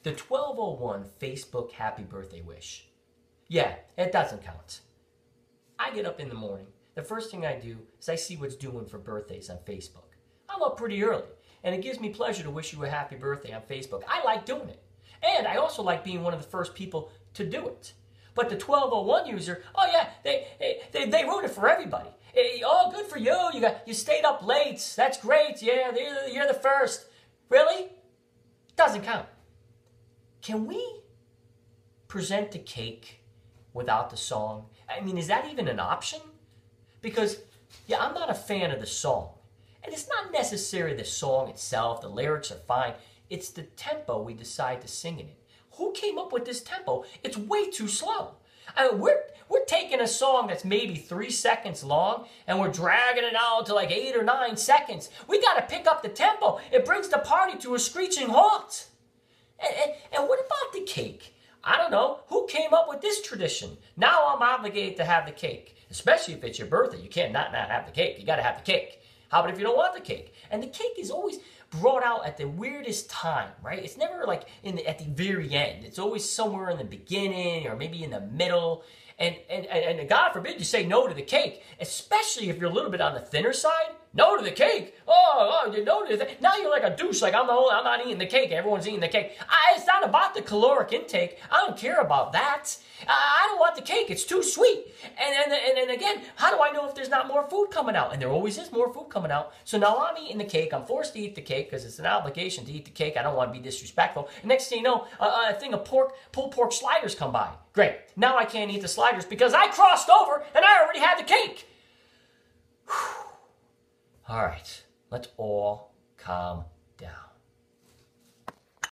The 12:01 Facebook happy birthday wish. Yeah, it doesn't count. I get up in the morning. The first thing I do is I see what's doing for birthdays on Facebook. I'm up pretty early, and it gives me pleasure to wish you a happy birthday on Facebook. I like doing it. And I also like being one of the first people to do it. But the 12:01 user, oh yeah, they ruined it for everybody. Oh, good for you. You stayed up late. That's great. Yeah, you're the first. Really? Doesn't count. Can we present the cake without the song? I mean, is that even an option? Because, yeah, I'm not a fan of the song. And it's not necessarily the song itself. The lyrics are fine. It's the tempo we decide to sing in it. Who came up with this tempo? It's way too slow. I mean, we're taking a song that's maybe 3 seconds long and we're dragging it out to like 8 or 9 seconds. We got to pick up the tempo. It brings the party to a screeching halt. And what about the cake? I don't know. Who came up with this tradition? Now I'm obligated to have the cake, especially if it's your birthday. You can't not have the cake. You got to have the cake. How about if you don't want the cake? And the cake is always brought out at the weirdest time, right? It's never like at the very end. It's always somewhere in the beginning or maybe in the middle. And God forbid you say no to the cake, especially if you're a little bit on the thinner side. No to the cake. Oh, you no to the now you're like a douche. Like I'm not eating the cake. Everyone's eating the cake. It's not about the caloric intake. I don't care about that. I don't want the cake. It's too sweet. And again, how do I know if there's not more food coming out? And there always is more food coming out. So now I'm eating the cake. I'm forced to eat the cake because it's an obligation to eat the cake. I don't want to be disrespectful. And next thing you know, a thing of pulled pork sliders come by. Great. Now I can't eat the sliders because I crossed over and I already had the cake. Whew. All right, let's all calm down.